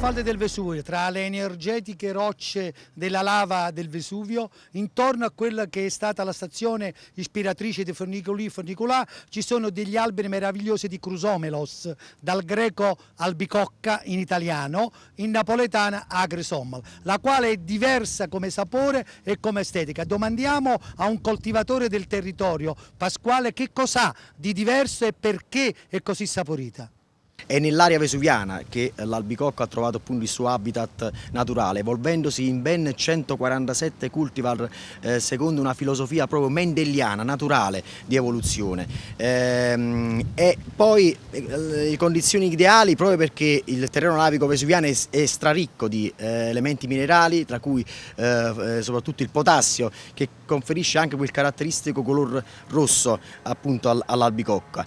falde del Vesuvio, tra le energetiche rocce della lava del Vesuvio, intorno a quella che è stata la stazione ispiratrice di Fornicolà, ci sono degli alberi meravigliosi di Chrysomelos, dal greco albicocca in italiano, in napoletana agrisommal, la quale è diversa come sapore e come estetica. Domandiamo a un coltivatore del territorio, Pasquale, che cos'ha di diverso e perché è così saporita. È nell'area vesuviana che l'albicocca ha trovato appunto il suo habitat naturale, evolvendosi in ben 147 cultivar secondo una filosofia proprio mendeliana, naturale di evoluzione. E poi le condizioni ideali proprio perché il terreno lavico vesuviano è straricco di elementi minerali, tra cui soprattutto il potassio, che conferisce anche quel caratteristico color rosso appunto all'albicocca.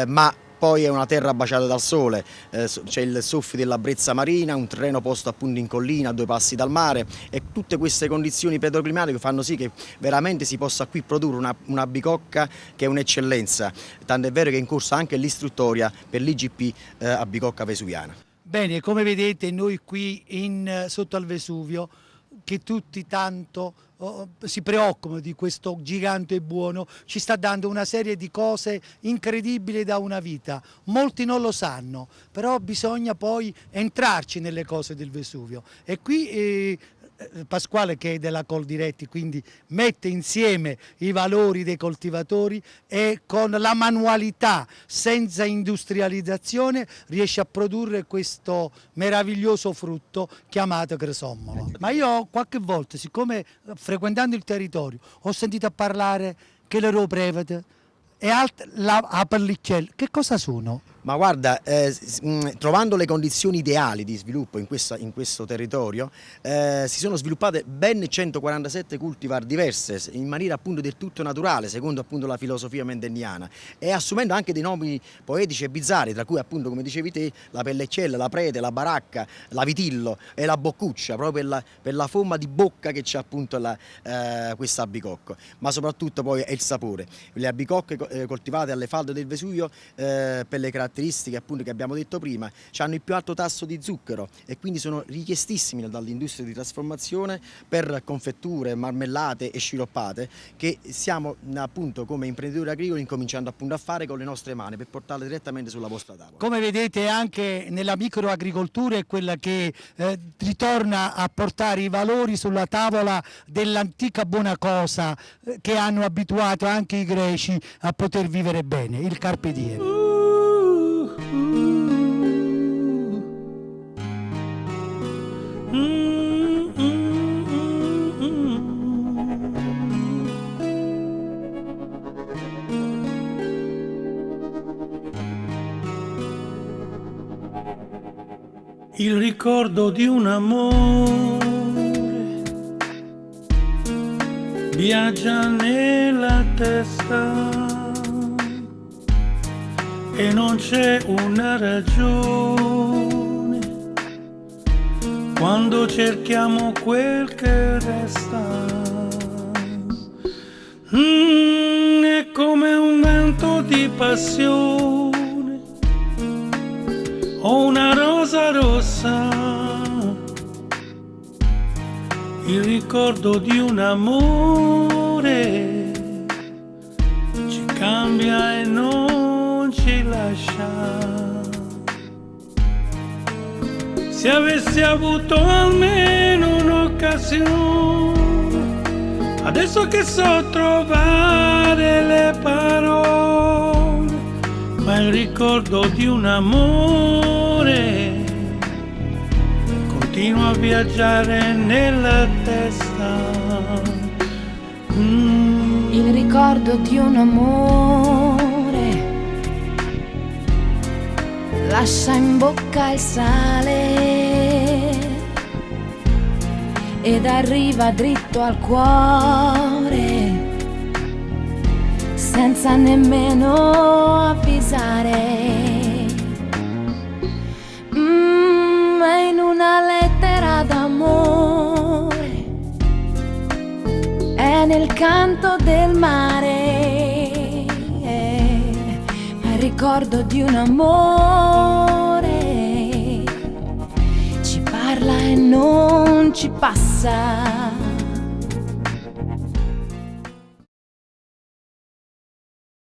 Ma poi è una terra baciata dal sole, c'è il soffio della brezza marina, un terreno posto appunto in collina a 2 passi dal mare, e tutte queste condizioni pedoclimatiche fanno sì che veramente si possa qui produrre una bicocca che è un'eccellenza, tanto è vero che è in corso anche l'istruttoria per l'IGP albicocca vesuviana. Bene, come vedete noi qui sotto al Vesuvio, che tutti tanto si preoccupano di questo gigante buono, ci sta dando una serie di cose incredibili da una vita. Molti non lo sanno, però bisogna poi entrarci nelle cose del Vesuvio. E qui Pasquale, che è della Coldiretti, quindi mette insieme i valori dei coltivatori e con la manualità, senza industrializzazione, riesce a produrre questo meraviglioso frutto chiamato Chrysomelos. Ma io qualche volta, siccome frequentando il territorio, ho sentito parlare che l'Europrevede e la pellicella, che cosa sono? Ma guarda, trovando le condizioni ideali di sviluppo in questo territorio, si sono sviluppate ben 147 cultivar diverse, in maniera appunto del tutto naturale, secondo appunto la filosofia mendeliana, e assumendo anche dei nomi poetici e bizzarri, tra cui appunto, come dicevi te, la pelleccella, la prete, la baracca, la vitillo e la boccuccia, proprio per la forma di bocca che c'è appunto questa albicocca, ma soprattutto poi è il sapore. Le albicocche coltivate alle falde del Vesuvio, per le caratteristiche appunto che abbiamo detto prima, hanno il più alto tasso di zucchero e quindi sono richiestissimi dall'industria di trasformazione per confetture, marmellate e sciroppate, che stiamo appunto come imprenditori agricoli incominciando appunto a fare con le nostre mani per portarle direttamente sulla vostra tavola. Come vedete, anche nella microagricoltura è quella che ritorna a portare i valori sulla tavola dell'antica buona cosa che hanno abituato anche i greci a poter vivere bene, il carpe diem. Il ricordo di un amore viaggia nella testa e non c'è una ragione quando cerchiamo quel che resta. È come un vento di passione o una rosa rossa, il ricordo di un amore ci cambia e non ci lascia. Se avessi avuto almeno un'occasione, adesso che so trovare le parole, ma il ricordo di un amore continua a viaggiare nella testa. Il ricordo di un amore lascia in bocca il sale ed arriva dritto al cuore senza nemmeno avvisare. Ma in una lettera d'amore è nel canto del mare, ma il ricordo di un amore ci passa.